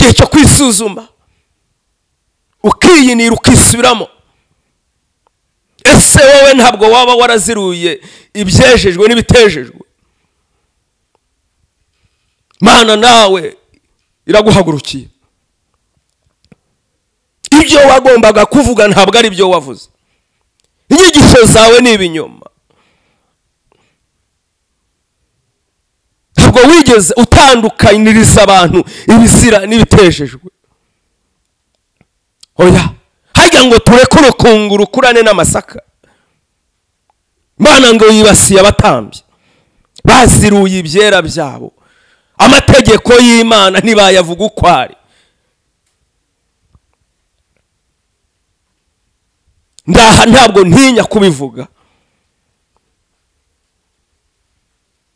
igihe cyo kwisuzuma ukiyinira ukisubiramo. Ese wowe ntabwo waba waraziruye ibyejejwe n'ibitejejwe? Mana nawe iraguhagurukiye. Ibyo wagombaga kuvuga ntabwo ari byo wavuze. Inyigisho zawe ni ibinyoma. Ntabwo wigeze utandukaniriza abantu ibizira n'ibitejejwe. Oya, hajya ngo tureke urukungu rukurane n'amasaka. Mana ngo yibasiye abatambyi baziruye ibyera byabo. Amategeko y'Imana ntibayavuga uko ari. Ndaha ntabwo ntinya kubivuga.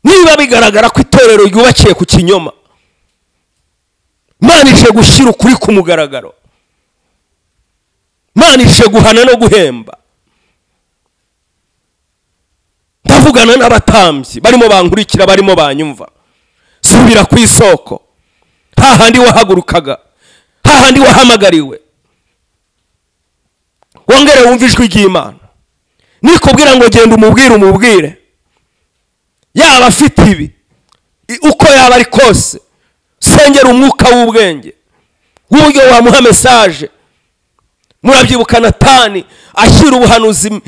Niba bigaragara ko itorero ryubakiye ku kinyoma, Mana ije gushyira ukuri ku mugaragaro. Mana ije guhana no guhemba. Ndavugana n'abatambyi barimo bankurikira, barimo banyumva. Subira ku isoko, hahandi wahagurukaga, hahandi wahamagariwe. Wongere wumve ijwi ry'Imana. Nikubwira ngo genda umubwire, yaba afite ibi uko yaba ari kose, sengera umwuka w'ubwenge w'uburyo wamuha message. Murabyibuka Natani ashyira ubuhanuzi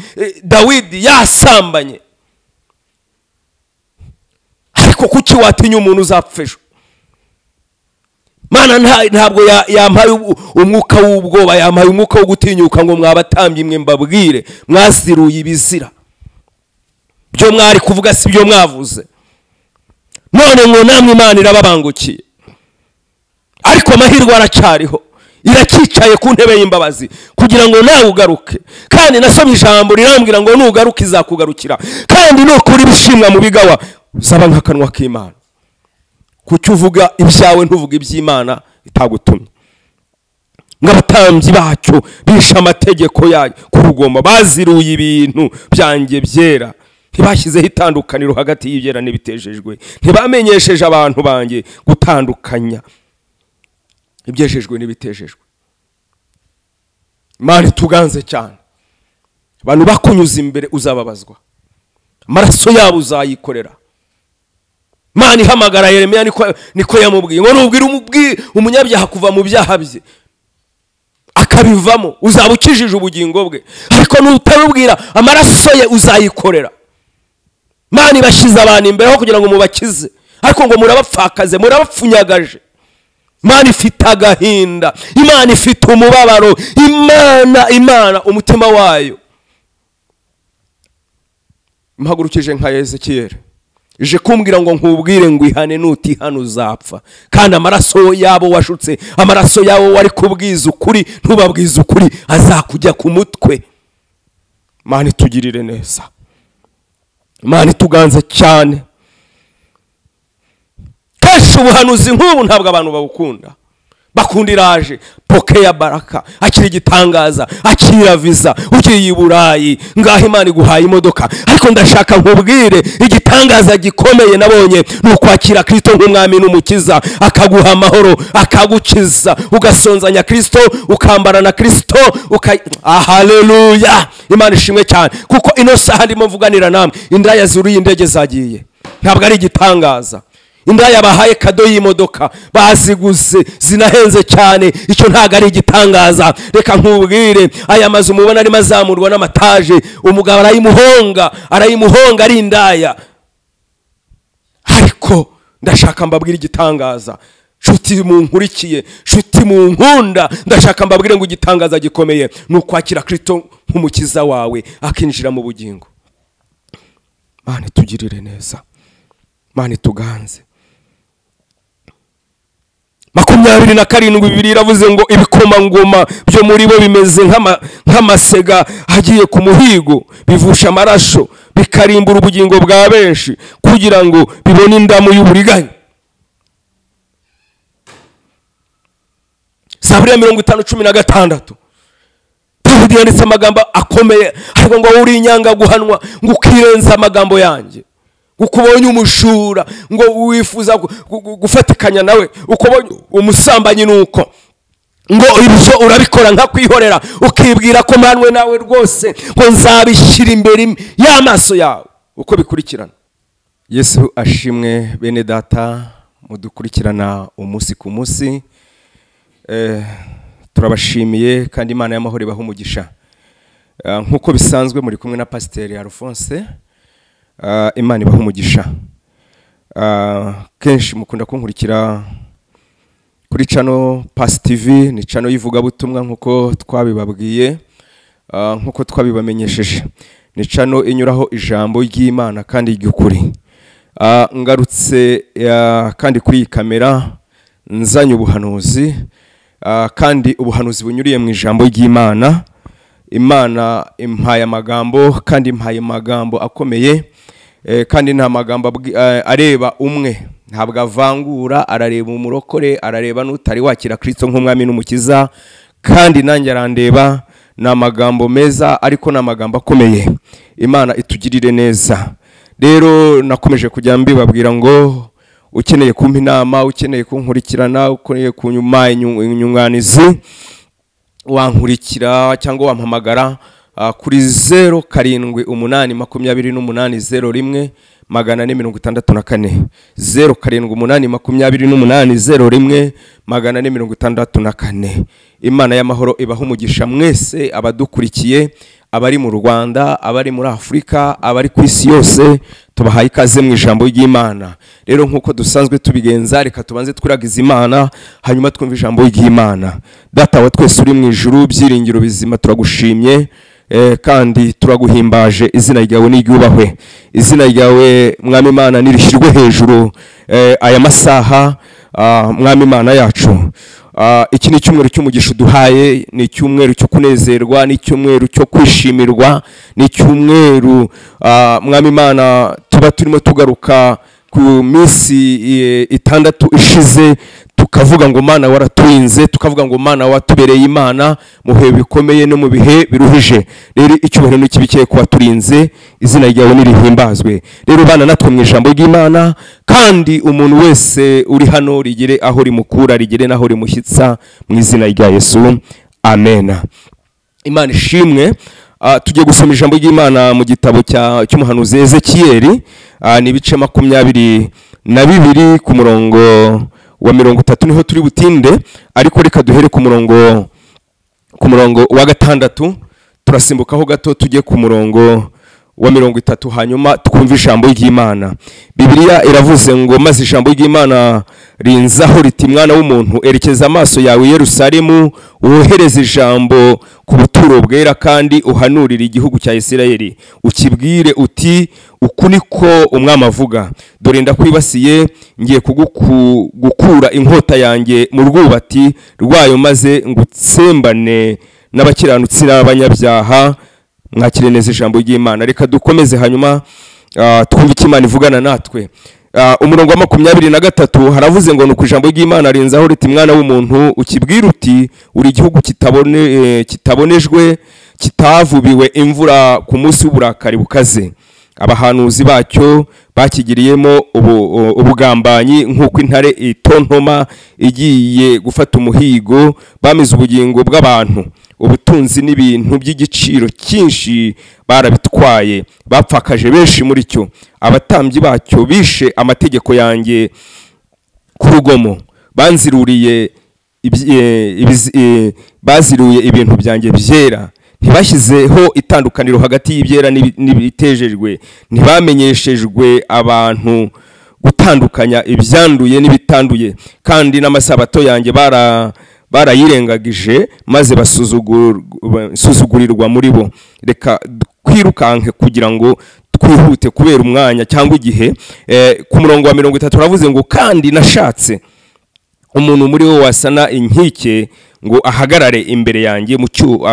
Dawidi yasambanye. Ariko kuki watinya umuntu uzapfejo? Mana ntabwo yampaye umwuka w'ubwoba, yampaye umwuka wo gutinyuka ngo mwabatambye mwe mbabwire mwaziruye ibizira. Byo mwari kuvuga si byo mwavuze. None ngo namwe Imana irababangukiye. Ariko amahirwe aracyariho. Irakicaye ku ntebe y'imbabazi kugira ngo nawe ugaruke. Kandi nasomye ijambo rirambwira ngo nugaruka izakugarukira. Kandi nukuri bishimwa mu bigawa uzaba nk'akanwa k'Imana. Kuki uvuga ibyawe ntuvuga iby'Imana itagutumye? Ngabatambyi bacyo bisha amategeko yayo ku rugomba, baziruye ibintu byanjye byera. Ntibashyizeho itandukaniro hagati y'ibyera n'ibitejejwe. Ntibamenyesheje abantu banjye gutandukanya ibyejejwe n'ibitejejwe. Imana tuganze cyane. Abantu bakunyuza imbere uzababazwa, amaraso yabo uzayikorera. Imana ihamagara Yeremiya niko yamubwiye ngo nubwire umunyabyaha kuva mu byaha bye akabivamo uzaba ukijije ubugingo bwe, ariko nutabubwira amaraso ye uzayikorera. Imana ibashize abantu imbere ho kugira ngo mubakize, ariko ngo murabapfakaze, murabapfunyagaje. Imana ifite agahinda, Imana ifite umubabaro. Imana umutima wayo mpagurukije nka Ezekiyeli, ije kumbwira ngo nkubwire ngo ihane, nutihana uzapfa. Kandi amaraso yabo washutse, amaraso yabo wari kubwiza ukuri ntubabwiza ukuri, azakujya ku mutwe. Imana itugirire neza, Imana ituganze cyane. Kenshi ubuhanuzi nk'ubu ntabwo abantu babukunda. Bakundiraje poke ya baraka, akiri igitangaza, akira visa, ugiye i Burayi, ngaho Imana iguhaye imodoka. Ariko ndashaka nkubwire igitangaza gikomeye nabonye ni ukwakira Kristo nk'umwami n'umukiza, akaguha amahoro, akagukiza, ugasonzanya Kristo, ukambara na Kristo, haleluya. Imana ishimwe cyane, kuko ino saha ndimo mvuganira namwe indaya zuruye indege zagiye. Ntabwo ari igitangaza. Indaya bahaye kado y'imodoka baziguze zinahenze cyane, icyo ntago ari igitangaza. Reka nkubwire aya mazu mubona ari mazamurwa n'amataje, umugabo arayimuhonga ari indaya. Ariko ndashaka mbabwira igitangaza. Shuti munkurikiye, shuti munkunda, ndashaka mbabwire ngo igitangaza gikomeye ni ukwakira Kristo nk'umukiza wawe akinjira mu bugingo. Mana tugirire neza, Mana tuganze. 27 Bibiliya iravuze ngo ibikomangoma byo muri bo bimeze nk'amasega hagiye ku muhigo, bivusha amaraso, bikarimbura ubugingo bwa benshi kugira ngo bibone indamu y'uburiganya. Zaburi 50:16 Dawidi yanditse amagambo akomeye, ariko ngo uri inyanga guhanwa ngo ukirenza amagambo yanjye. ukubonye umushura ngo wifuza gufatikanya nawe, ukubonye umusambanyi nuko ngo ibyo urabikora nka kwihorera, ukibwira ko manwe nawe rwose ngo nzabishyira imbere y'amaso yawe uko bikurikirana. Yesu ashimwe. Bene data mudukurikirana umunsi ku munsi, turabashimiye kandi Imana y'amahoro ibaha umugisha. Nkuko bisanzwe muri kumwe na Pasiteri Alphonse, Imana ibaha umugisha. Kenshi mukunda kunkurikira kuri channel Pass TV, ni channel yivugabutumwa nkuko twabibabwiye, nkuko twabibamenyesheje. Ni channel inyuraho ijambo ry'Imana kandi ry'ukuri. Ngarutse kandi kuri iyi kamera nzanye ubuhanuzi, kandi ubuhanuzi bunyuriye mu ijambo ry'Imana. Imana impaye amagambo kandi impaye amagambo akomeye, kandi nta magambo areba umwe, ntabwo avangura, arareba umurokore, arareba n'utari wakira Kristo nk'umwami n'umukiza, kandi nanjye arandeba. Ni amagambo meza ariko ni amagambo akomeye. Imana itugirire neza. Rero nakomeje kujya mbibabwira ngo ukeneye kumpa inama, ukeneye kunkurikirana, ukeneye kunyuma inyunganizi, wankurikira cyangwa wampamagara kuri 0788201464 0788201464. Imana y'amahoro ibaha umugisha mwese abadukurikiye, abari mu Rwanda, abari muri Afrika, abari ku isi yose, tubahaye ikaze mu ijambo ry'Imana. Rero nkuko dusanzwe tubigenza, reka tubanze twiragiza Imana hanyuma twumve ijambo ry'Imana. Data wa twese uri mu ijuru, byiringiro bizima, turagushimye kandi turaguhimbaje. Izina ryawe niryubahwe, izina ryawe Mwami Imana nirishyirwe hejuru aya masaha, Mwami Imana yacu. Iki ni cyumweru cy'umugisha uduhaye, ni cyumweru cyo kunezerwa, ni cyumweru cyo kwishimirwa, ni cyumweru Mwami Imana tuba turimo tugaruka ku minsi 6 ishize, tukavuga ngo Mana waraturinze, tukavuga ngo Mana watubereye Imana mu bihe bikomeye no mu bihe biruhije. Rero icyubahiro n'ikibikeye kuba turinze, izina ryawe nirihimbazwe. Rero bana natwe mu ijambo ry'Imana, kandi umuntu wese uri hano rigere aho rimukura, rigere naho rimushyitsa, mu izina rya Yesu, amen. Imana ishimwe. Tugiye gusoma ijambo ry'Imana mu gitabo cy'umuhanuzi Ezekiyeli, ni ibice 22 ku murongo wa 30 niho turi butinde, ariko reka duhere ku murongo wa 6, turasimbukaho gato tujye ku murongo wa 30 hanyuma twumve ijambo ry'Imana. Bibiliya iravuze ngo maze ijambo ry'Imana rinzaho riti, mwana w'umuntu, erekeza amaso yawe Yerusalemu, wohereze ijambo ku buturo bwera kandi uhanurire igihugu cya Isirayeli, ukibwire uti, uku niko umwami avuga, dore ndakwibasiye, ngiye gukura inkota yanjye mu rwubati rwayo, maze ngutsembane n'abakiranutsi n'abanyabyaha. Mwakire neza ijambo ry'Imana. Reka dukomeze hanyuma twumve icyo Imana ivugana natwe. Umurongo wa 23 haravuze ngo nuko ijambo ry'Imana rinzaho riti, mwana w'umuntu, ukibwira uti, uri igihugu kitabonejwe, kitavubiwe imvura ku munsi w'uburakari bukaze. Abahanuzi bacyo bakigiriyemo ubugambanyi, nk'uko intare itontoma igiye gufata umuhigo, bamize ubugingo bw'abantu, ubutunzi n'ibintu by'igiciro cyinshi barabitwaye, bapfakaje benshi muri cyo. Abatambyi bacyo bishe amategeko yanjye ku rugomo, baziruye ibintu byanjye byera, ntibashyizeho itandukaniro hagati y'ibyera n'ibitejejwe, ntibamenyeshejwe abantu gutandukanya ibyanduye n'ibitanduye, kandi n'amasabato yanjye barayirengagije, maze basuzugurirwa muri bo. Reka kwirukanke kugira ngo twihute kubera umwanya cyangwa igihe. Ku murongo wa 30 uravuze ngo, kandi nashatse umuntu muri wo wasana inkike ngo ahagarare imbere yanjye mu cyo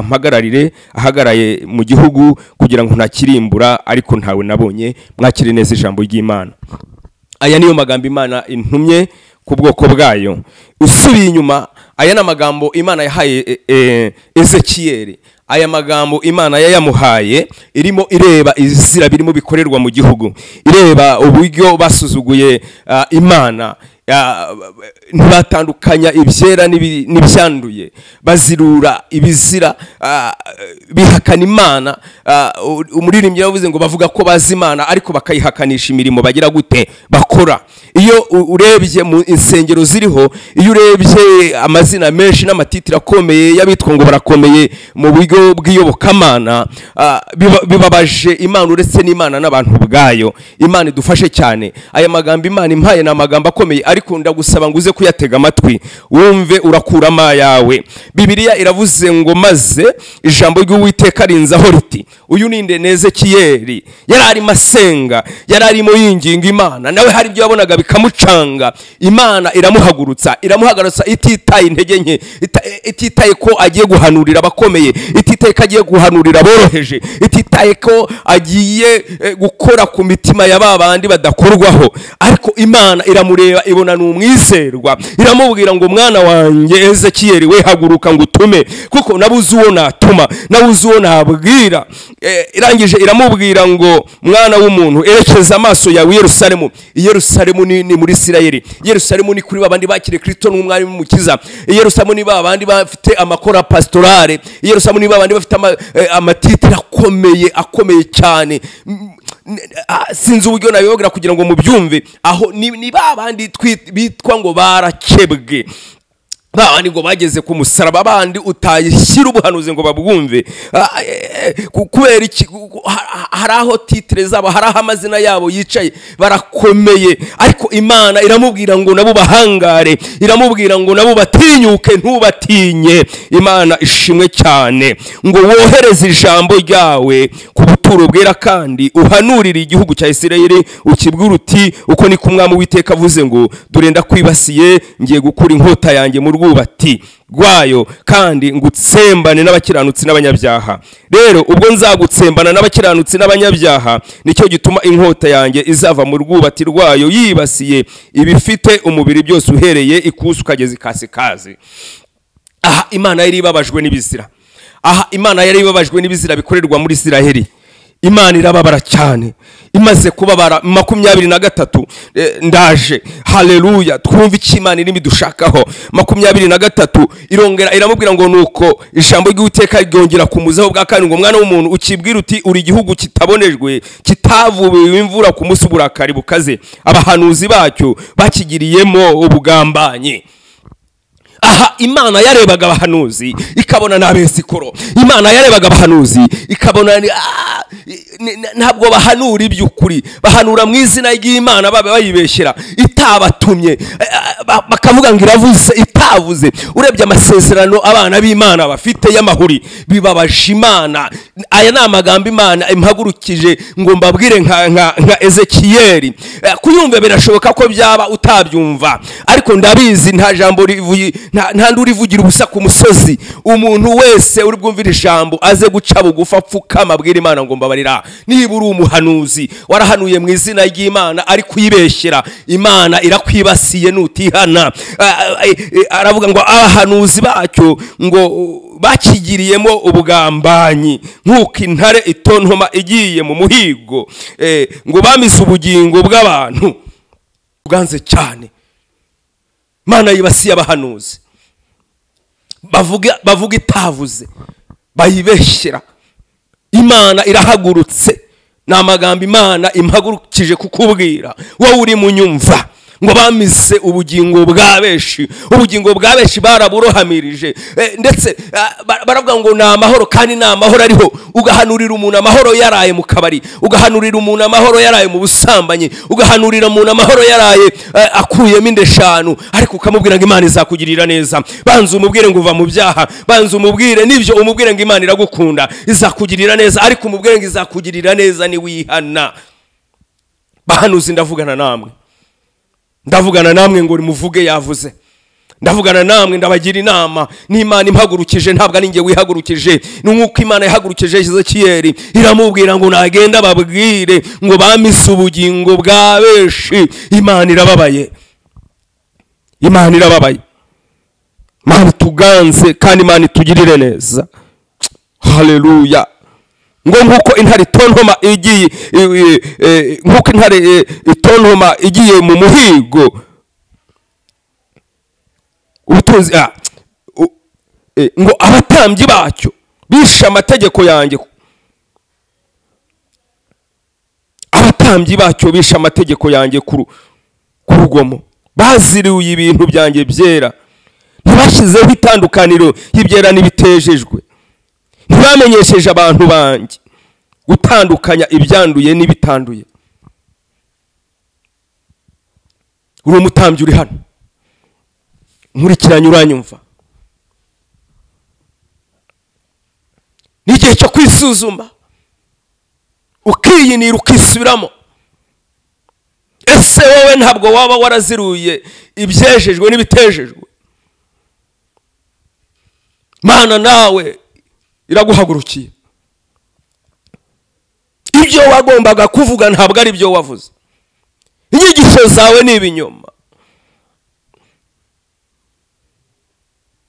ahagaraye mu gihugu, kugira ngo ntakirimbura, ariko ntawe nabonye. Mwakire neza ijambo ry'Imana. Aya niyo magambo Imana intumye ku bwoko bwayo. Usubiye inyuma, aya na magambo Imana yahaye Ezekiyeli aya magambo Imana yayamuhaye irimo ireba izira birimo bikorerwa mu gihugu, ireba uburyo basuzuguye Imana, ntibatandukanya ibyera n'ibyanduye, bazirura ibizira, bihakana Imana. Umuririmbyi yavuze ngo bavuga ko bazi Imana ariko bakayihakanisha imirimo bagira gute bakora. Iyo urebye mu insengero ziriho, iyo urebye amazina menshi n'amatitira akomeye y'abitwa ngo barakomeye mu buryo bw'iyobokamana, bibabaje Imana uretse n'Imana n'abantu bwayo. Imana idufashe cyane. Aya magambo Imana impaye na magambo akomeye, ariko ndagusaba ngo uze kuyatega amatwi wumve urakuramo ayawe. Bibiliya iravuze ngo maze ijambo ry'Uwiteka rinzaho riti, uyu ninde? Ezekiyeli. Yari arimo asenga, yari arimo yinginga Imana, nawe hari ibyo yabonaga bikamucanga. Imana iramuhagurutsa ititaye intege nke, ititaye ko agiye guhanurira abakomeye, ititaye ko agiye guhanurira aboroheje, ititaye ko agiye gukora ku mitima ya babandi badakorwaho. Ariko Imana iramureba, ibona n'umwizerwa, iramubwira ngo mwana wanjye Ezekiyeli, we haguruka ngo utume, kuko nabuze uwo natuma, nabuze uwo nabwira. Irangije iramubwira ngo mwana w'umuntu, erekeza amaso yawe Yerusalemu. Yerusalemu ni muri Isirayeli. Yerusalemu ni kuri babandi bakire Kristo n'umwami w'umukiza. Yerusalemu ni babandi bafite amakora pastorale. Yerusalemu ni babandi bafite amatitira akomeye cyane. Sinzi uburyo nabibabwira kugira ngo mubyumve. Aho ni babandi bitwa ngo barakebwe, babandi ngo bageze ku musaraba, bandi utayishyira ubuhanuzi ngo babwumve. Kubera iki? Hari aho titire zabo, hari aho amazina yabo yicaye, barakomeye. Ariko Imana iramubwira ngo nabo bahangare, iramubwira ngo nabo batinyuke, ntubatinye. Imana ishimwe cyane. Ngo wohereze ijambo ryawe ku buturo bwera, kandi uhanurire igihugu cya Isirayeli, ukibwira uti, uko ni kumwami Uwiteka avuze ngo dore ndakwibasiye, ngiye gukura inkota yanjye mu rwubati rwayo, kandi ngutsembane n'abakiranutsi n'abanyabyaha. Rero ubwo nzagutsembana n'abakiranutsi n'abanyabyaha, nicyo gituma inkota yanjye izava mu rwubati rwayo yibasiye ibifite umubiri byose, uhereye ikusi ukageza ikasikazi. Aha Imana yari ibabajwe n'ibizira. Aha Imana yari ibabajwe n'ibizira bikorerwa muri Isiraheli. Imana irababara cyane, imaze kubabara 23. Ndaje, haleluya, twumva iki Imana irimo idushakaho. 23 irongera iramubwira ngo nuko ijambo ry'Uwiteka ryongera kumuzaho bwa kandi ngo mwana w'umuntu, ukibwira uti uri igihugu kitabonejwe, kitavubiwe imvura ku munsi w'uburakari bukaze, abahanuzi bacyo bakigiriyemo ubugambanyi. Aha Imana yarebaga abahanuzi ikabona n'abesikoro. Imana yarebaga abahanuzi ikabona ntabwo bahanura iby'ukuri, bahanura mu izina ry'Imana bayibeshyera, itabatumye, bakavuga ngo iravuze itavuze. Urebye amasezerano abana b'Imana bafite y'amahuri, bibabaje Imana. Aya ni amagambo Imana impagurukije ngo mbabwire nka Ezekiyeli. Kuyumva birashoboka ko byaba utabyumva, ariko ndabizi nta jambo nta ndurivugira ubusa ku musozi. Umuntu wese uri bwumvira ijambo aze guca bugufa, apfukama abwira Imana ngo mbabarira. Niba uri umuhanuzi warahanuye mu izina ry'Imana ari kuyibeshyera, Imana irakwibasiye nutihana. Aravuga ngo abahanuzi bacyo ngo bakigiriyemo ubugambanyi, nk'uko intare itontoma igiye mu muhigo, ngo bamize ubugingo bw'abantu bwanze cyane. Imana yibasiye abahanuzi, bavuga itavuze, bayibeshyera. Imana irahagurutse, ni amagambo Imana impagurukije kukubwira wowe uri mu nyumva, ngo bamize ubugingo bwa benshi. Ubugingo bwa benshi baraburohamirije, ndetse baravuga ngo ni amahoro, kandi ni amahoro ariho. Ugahanurira umuntu amahoro yaraye mu kabari, ugahanurira umuntu amahoro yaraye mu busambanyi, ugahanurira umuntu amahoro yaraye akuyemo indeshanu, ariko ukamubwira ngo Imana izakugirira neza. Banza umubwire ngo uva mu byaha, banza umubwire nibyo, umubwire ngo Imana iragukunda izakugirira neza, ariko umubwire ngo izakugirira neza ni wihana. Bahanuzi ndavugana namwe ngo muvuge yavuze. Ndavugana namwe ndabagira inama. N'Imana impagurukije, ntabwo ari nge wihagurukije. Nuko Imana yahagurukije Ezekiyeli, iramubwira ngo nagenda babwire ngo bamise ubugingo bwa benshi. Imana irababaye, Imana irababaye. Imana tuganze kandi Imana itugirire neza. haleluya. Ngo nkuko intare itontoma igiye nkuko intare itontoma igiye mu muhigo ubutunzi ngo abatambyi bacyo bishe amategeko yanjye, abatambyi bacyo bishe amategeko yanjye ku rugomo, baziriye ibintu byanjye byera, ntibashyizeho itandukaniro y'ibyera n'ibitejejwe, ntibamenyesheje abantu banjye gutandukanya ibyanduye n'ibitanduye. uri umutambyi uri hano nkurikiranye uranyumva, ni igihe cyo kwisuzuma ukiyinira ukisubiramo. Ese wowe ntabwo waba waraziruye ibyejejwe n'ibitejejwe? Mana nawe iraguhagurukiye, ibyo wagombaga kuvuga ntabwo ari byo wavuze, inyigisho zawe ni ibinyoma,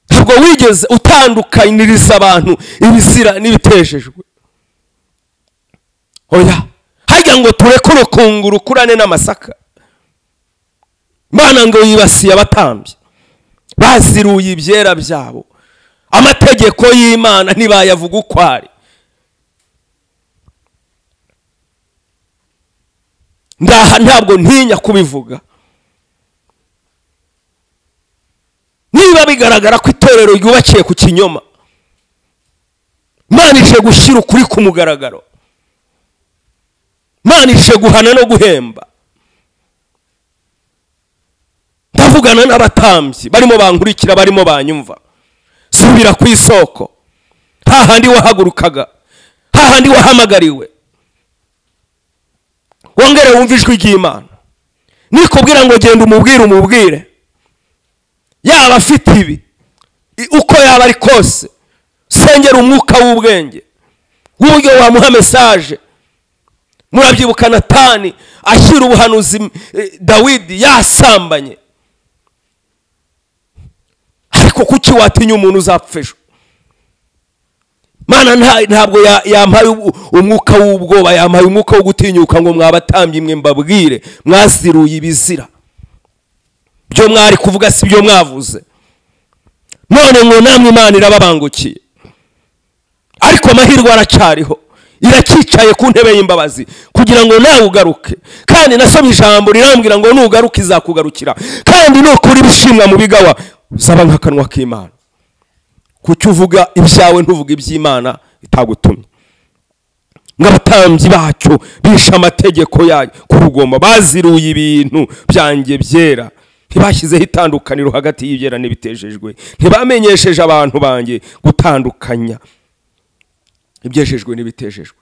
ntabwo wigeze utandukaniriza abantu ibizira n'ibitejejwe. Oya, hajya ngo tureke urukungu rukurane n'amasaka. Mana ngo yibasiye abatambyi baziruye ibyera byabo, amategeko y'Imana ntibayavuga uko ari. Ndaha ntabwo ntinya kubivuga, niba bigaragara ko itorero ryubakiye ku kinyoma, Imana ije gushyira ukuri ku mugaragaro, Imana ije guhana no guhemba. Ndavugana n'abatambyi barimo bankurikira, barimo banyumva. Subira ku isoko, hahandi wahagurukaga, hahandi wahamagariwe, wongere wumve ijwi ry'Imana. Nikubwira ngo genda umubwire, yaba afite ibi uko yaba ari kose, sengera umwuka w'ubwenge w'uburyo wamuha mesaje. Murabyibuka Natani ashyira ubuhanuzi Dawidi yasambanye, ariko kuki watinya umuntu uzapfa ejo? Mana ntabwo yampaye umwuka w'ubwoba, yampaye umwuka wo gutinyuka ngo mwabatambyi mwe mbabwire, mwaziruye ibizira, byo mwari kuvuga si byo mwavuze, none ngo namwe Imana irababangukiye. Ariko amahirwe aracyariho, irakicaye ku ntebe y'imbabazi kugira ngo nawe ugaruke. Kandi nasomye ijambo rirambwira ngo nugaruka izakugarukira, kandi nukuri bishimwa mu bigawa uzaba nk'akanwa k'Imana. Kuki uvuga ibyawe ntuvuga iby'Imana itagutumye? Ng'abatambyi bacyo bishe amategeko yayo ku rugomo, baziruye ibintu byanjye byera, ntibashyizeho itandukaniro hagati y'ibyera n'ibitejejwe, ntibamenyesheje abantu banjye gutandukanya ibyejejwe n'ibitejejwe.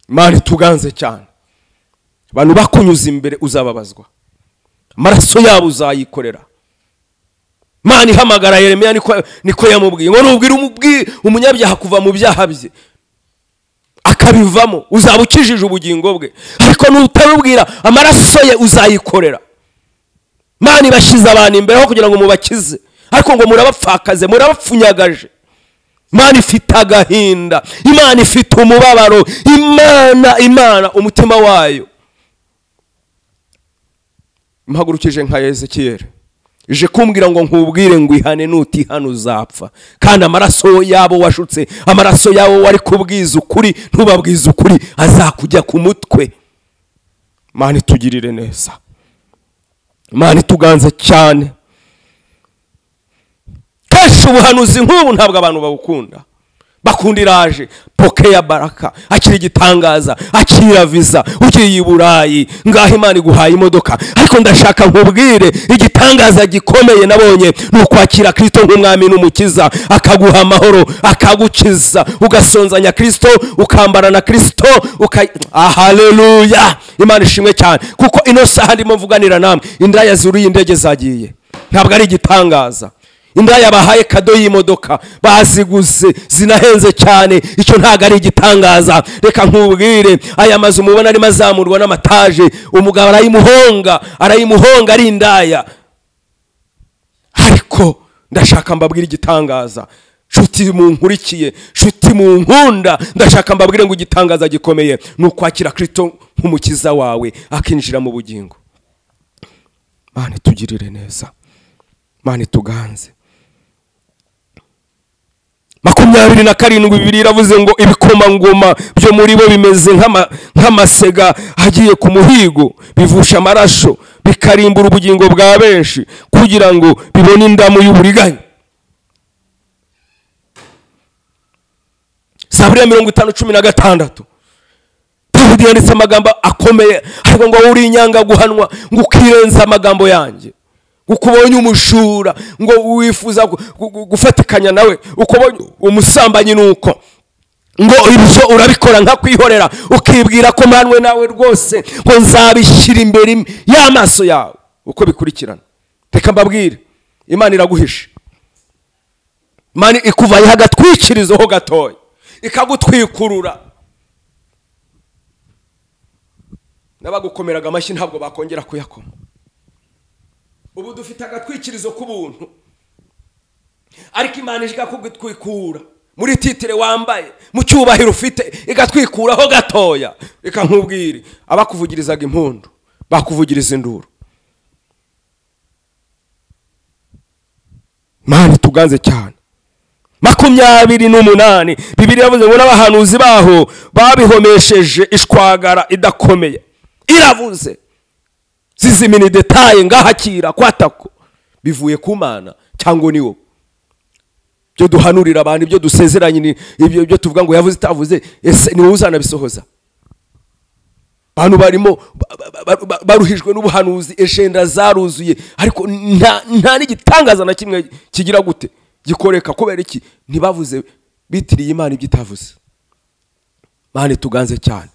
Imana tuganze cyane, abantu bakunyuza imbere uzababazwa, amaraso yabo uzayikorera. Imana ihamagara Yeremiya niko yamubwiye ngo nubwire umunyabyaha kuva mu byaha bye akabivamo, uzaba ukijije ubugingo bwe, ariko nutabubwira amaraso ye uzayikorera. Imana ibashyize abantu imbere ho kugira ngo mubakize, ariko ngo murabapfakaze, murabapfunyagaje. Imana ifite agahinda, Imana ifite umubabaro, Imana umutima wayo. Mpagurukije nka Ezekiyeli, ije kumbwira ngo nkubwire ngo ihane, nutihana uzapfa. Kandi amaraso yabo washutse, amaraso yabo wari kubwiza ukuri ntubabwiza ukuri, azakujya ku mutwe. Imana itugirire neza, Imana ituganze cyane. Kenshi ubuhanuzi nk'ubu ntabwo abantu babukunda, bakunda iraje pokeya baraka, akiri igitangaza, akira viza, ugiye i Burayi ngaho Imana iguhaye imodoka. Ariko ndashaka nkubwire igitangaza gikomeye nabonye ni ukwakira Kristo nk'umwami n'umukiza, akaguha amahoro, akagukiza, ugasonzanya Kristo, ukambara na Kristo, haleluya. Imana ishimwe cyane, kuko ino saha ndimo mvuganira namwe indaya zuriye indege zagiye, ntabwo ari igitangaza. Indaya bahaye kado y'imodoka baziguze zinahenze cyane, icyo ntago ari igitangaza. Reka nkubwire, aya mazu mubona arimo azamurwa n'amataje, umugabo arayimuhonga ari indaya. Ariko ndashaka mbabwira igitangaza, nshuti munkurikiye, nshuti munkunda, ndashaka mbabwire ngo igitangaza gikomeye ni ukwakira Kristo nk'umukiza wawe akinjira mu bugingo. Mana tugirire neza, Mana tuganze. 27 Bibiliya iravuze ngo ibikomangoma byo muri bo bimeze nk'amasega agiye ku muhigo, bivusha amarasho, bikarimbura ubugingo bwa benshi kugira ngo bibone indamu y'uburiganya. Zaburi 50:16 Dawidi yanditse amagambo akomeye ariko ngo uri inyanga guhanwa ngo ukirenza amagambo yanjye, ukubonye umushura ngo wifuza gufatikanya nawe, ukubonye umusambanyi nuko ngo ibyo urabikora nka kwihorera, ukibwira ko manwe nawe rwose ngo nzabishyira imbere y'amaso yawe uko bikurikirana. Reka mbabwire, Imana iraguhisha. Imana ikuvaye hagatwikirizo ho gatoya ikagutwikurura. Nabagukomeraga amashyi ntabwo bakongera kuyakoma. Ubu dufite agatwikirizo k'ubuntu, ariko Imana ije kugutwikura muri titire wambaye, mu cyubahiro ufite, igatwikuraho gatoya. Reka nkubwire, abakuvugirizaga impundu bakuvugiriza induru. Imana tuganze cyane. 28 Bibiliya yavuze ngo n'abahanuzi baho babihomesheje ishwagara idakomeye. Iravuze zizimini detaye ngahakira kwatako bivuye ku Mana cyangwa niwo byo duhanurira abantu, ibyo dusezeranye, ibyo tuvuga ngo yavuze itavuze, ese ni uzana bisohoza. Abantu barimo baruhijwe n'ubuhanuzi, eshenda zaruzuye, ariko nta n'igitangaza na kimwe kigira gute gikoreka. Kubera iki? Ntibavuze, bitiriye Imana ibyo itavuze. Imana tuganze cyane.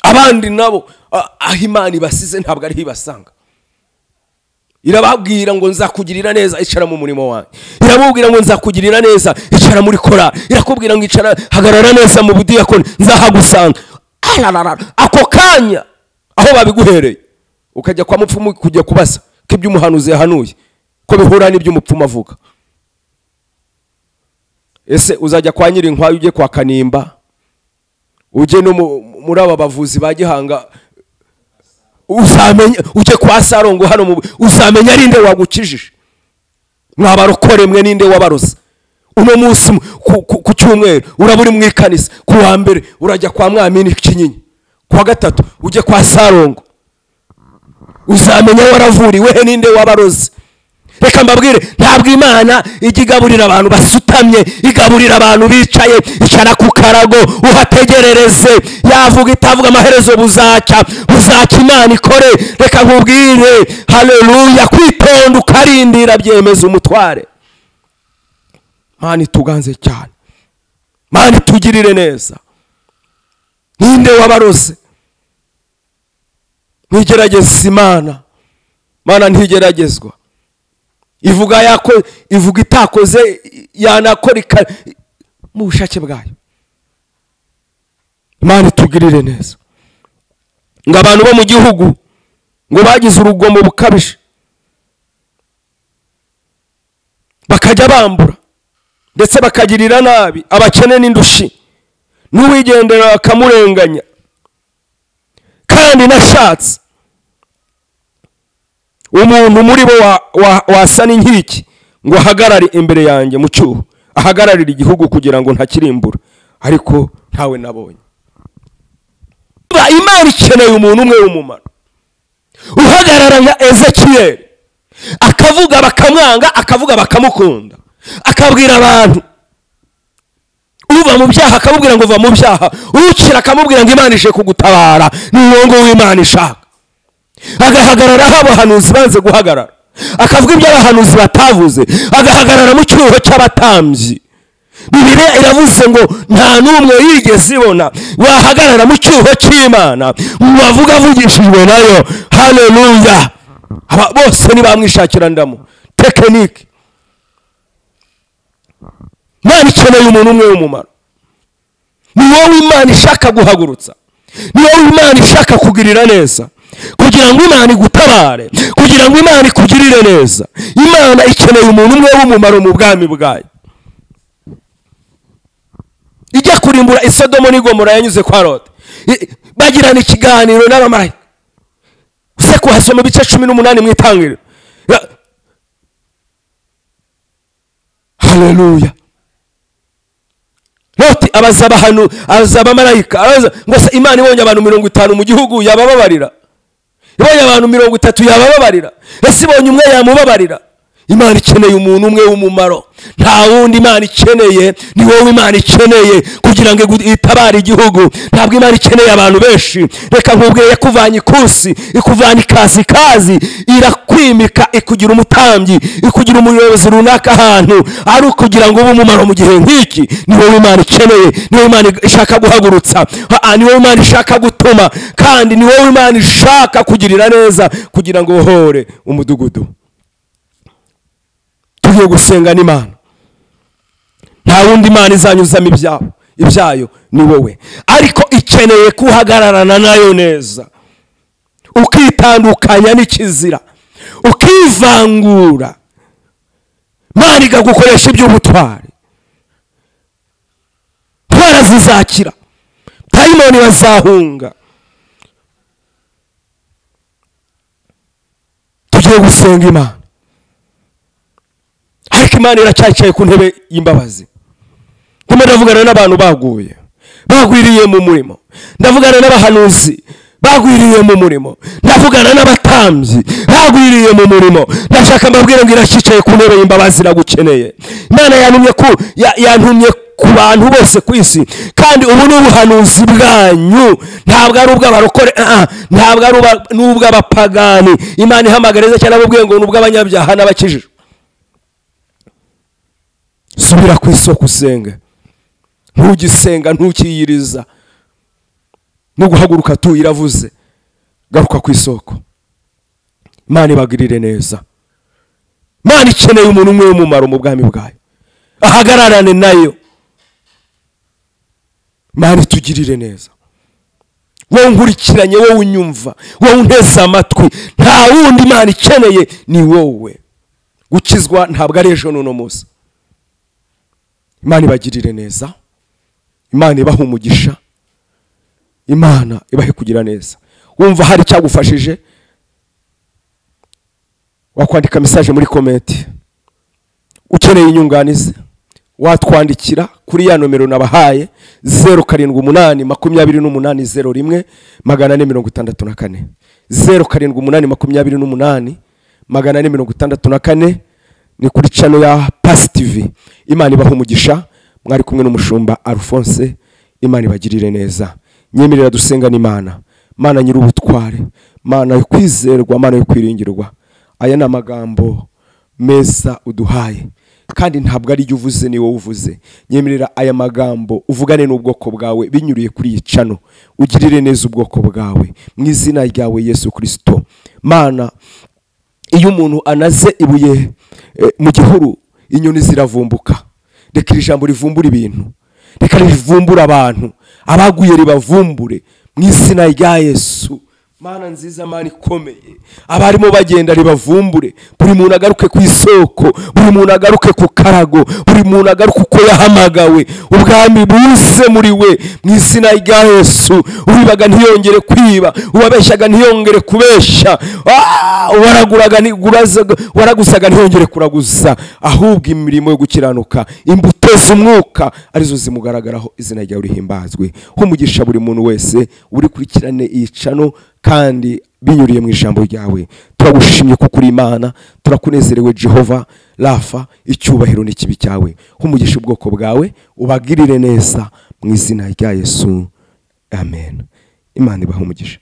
Abandi nabo aho Imana ibasize ntabwo ari ibasanga. Irababwira ngo nzakugirira neza, icara mu murimo wanjye. Irababwira ngo nzakugirira neza, icara muri korali. Irakubwira ngo icara, hagarara neza mu budiyakoni, nzahagusanga. Ako kanya aho babiguhereye ukajya kwa mupfumu kujya kubaza ko ibyo umuhanuzi yahanuye ko bihura n'ibyo umupfumu avuga. Ese uzajya kwa Nyirinkwayo, ujye kwa Kanimba, ujye no muri aba bavuzi ba Gihanga, uzamenya, ujye kwa Sarongo hano, uzamenya ari nde wagukijije. Mwabarokore mwe ninde wabaroza. Uno munsi ku cyumweru uraburi mu ikanisa, ku wa mbere urajya kwa Mwamini Kinyinya, ku wa gatatu ujye kwa Sarongo, uzamenya waravuriwe ninde wabaroze. Reka mbabwire, ntabwo Imana ijya igaburira abantu basutamye, igaburira abantu bicaye. Icara ku karago uhategerereze, yavuga itavuga amaherezo buzacya Imana ikore. Reka nkubwire, haleluya, kwitonda ukarindira byemeza umutware. Imana tuganze cyane, Imana tugirire neza. Ninde wabaroze? Ntigerageza Imana, Imana ntigeragezwa. Ivuga itakoze yanakora mu bushake bwayo. Imana tugirire neza. Ngo abantu bo mu gihugu ngo bagize urugomo bukabije, bakajya bambura ndetse bakagirira nabi abakene n'indushi, n'uwigendera akamurenganya. Kandi nashatse umuntu muri bo wasana inkiki ngo ahagarare imbere yanjye mu cyuho, ahagararira igihugu kugira ngo ntakirimbura, ariko ntawe nabonye. Imana ikeneye umuntu umwe w'umumaro uhagarara nka Ezekiyeli, akavuga bakamwanga, akavuga bakamukunda, akabwira abantu. Uva mu byaha akamubwira ngo uva mu byaha, ukira akamubwira ngo Imana ije kugutabara, ni uwo w'Imana ishaka. Agahagarara aho abahanuzi banze guhagarara, akavuga ibyo abahanuzi batavuze, agahagarara mu cyuho cy'abatambyi. Bibiliya iravuze ngo nta n'umwe yigeze ibona wahagarara mu cyuho cy'Imana ngo avuga avugishijwe nayo. Haleluya! Aba bose ntibamwishakira ndamu tekinike. Imana ikeneye umuntu umwe w'umumaro. Ni wowe Imana ishaka guhagurutsa, ni wowe Imana ishaka kugirira neza, kugira ngo Imana igutabare, kugira ngo Imana ikugirire neza. Imana ikeneye umuntu umwe w'umumaro mu bwami bwayo. ijya kurimbura Isodomo n'Igomora yanyuze kwa Loti, bagirana ikiganiro n'abamarayika. Use kuhasoma ibice 18 mu Itangiriro. Haleluya. Loti abaza abamarayika ngo se Imana ibonye abantu 50 mu gihugu yabababarira, ibonye abantu 30 yabababarira, ese ibonye umwe yamubabarira? Imana ikeneye umuntu umwe w'umumaro, nta wundi Imana ikeneye, ni wowe Imana ikeneye kugira ngo itabare igihugu. Ntabwo Imana ikeneye abantu benshi. Reka nkubwire, yakuvanye ikusi, ikuvana kazi, irakwimika, ikugira umutambyi, ikugira umuyobozi runaka ahantu, ari ukugira ngo ube umumaro mu gihe nk'iki. Ni wowe Imana ikeneye, ni wowe Imana ishaka guhagurutsa, ni wowe Imana ishaka gutuma, kandi ni wowe Imana ishaka kugirira neza kugira ngo uhore umudugudu. Tugiye gusenga n'Imana, nta wundi Imana izanyuzamo ibyayo ni wowe, ariko ikeneye kuhagararana nayo neza, ukitandukanya n'ikizira, ukivangura. Imana igagukoresha iby'ubutwari, ntwara zizakira, dayimoni bazahunga. Tugiye gusenga Imana, ariko Imana iracyayicaye ku ntebe y'imbabazi. Ndimo ndavugana n'abantu bagwiriye mu murimo, ndavugana n'abahanuzi bagwiriye mu murimo, ndavugana n'abatambyi bagwiriye mu murimo. Ndashaka mbabwire ngo iracyicaye ku ntebe y'imbabazi, iragukeneye. Imana yantumye ku bantu bose ku isi, kandi ubu ni ubuhanuzi bwanyu, ntabwo ari ubw'abarokore, ntabwo ari n'ubw'abapagani. Imana ihamagariza cyane ababwiye ngo ni ubw'abanyabyaha n'abakijijwe. Subira ku isoko usenge, ntugisenga ntukiyiriza, no guhaguruka tu iravuze, garuka ku isoko. Imana ibagirire neza. Imana ikeneye umuntu umwe w'umumaro mu bwami bwayo, ahagararane nayo. Imana itugirire neza. Wowe nkurikiranye, wowe unyumva, wowe unteze amatwi, nta wundi Imana ikeneye ni wowe. Gukizwa ntabwo ari ejo n'uno munsi. Imana ibagirire neza, Imana ibaha umugisha, Imana ibahe kugira neza. Wumva hari cyagufashije, wakwandika message muri comment. Ukeneye inyunganizi, watwandikira kuri ya nomero nabahaye 0788 2801 0788 2801. Ni kuri channel ya Pass TV. Imana ibaha umugisha. Mwari kumwe n'umushumba Alphonse. Imana ibagirire neza. Nyemerera dusenga n'Imana, Mana nyir'ubutware, Mana yo kwizerwa, Mana yo kwiringirwa. Aya ni amagambo meza uduhaye, kandi ntabwo ari uvuze, ni wowe uvuze. Nyemerera aya magambo uvugane n'ubwoko bwawe binyuriye kuri iyi channel, ugirire neza ubwoko bwawe mu izina ryawe Yesu Kristo. Mana, iyo umuntu anaze ibuye mu gihuru, inyoni ziravumbuka. Reka iri jambo rivumbura ibintu, reka rivumbura abantu, abaguye ribavumbure mu izina rya Yesu. Mana nziza, Mana ikomeye, abarimo bagenda ribavumbure. Buri muntu agaruke ku isoko, buri muntu agaruke ku karago, buri muntu agaruke uko yahamagawe. Ubwami buze muri we mu izina rya Yesu. Ubibaga ntiyongere kwiba, ubabeshyaga ntiyongere kubesha, waragusaga ntiyongere kuraguza, ahubwo imirimo yo gukiranuka, imbuto z'umwuka arizo zimugaragaraho. Izina ryawe rihimbazwe. Humugisha buri muntu wese uri kurikirane iyi channel, kandi binyuriye mu ijambo ryawe. Turagushimye kuko uri Imana, turakunezerewe Jehova Rafa, icyubahiro n'ikibi cyawe. Humugisha ubwoko bwawe, ubagirire neza mu izina rya Yesu. Amen. Imana ibahe umugisha.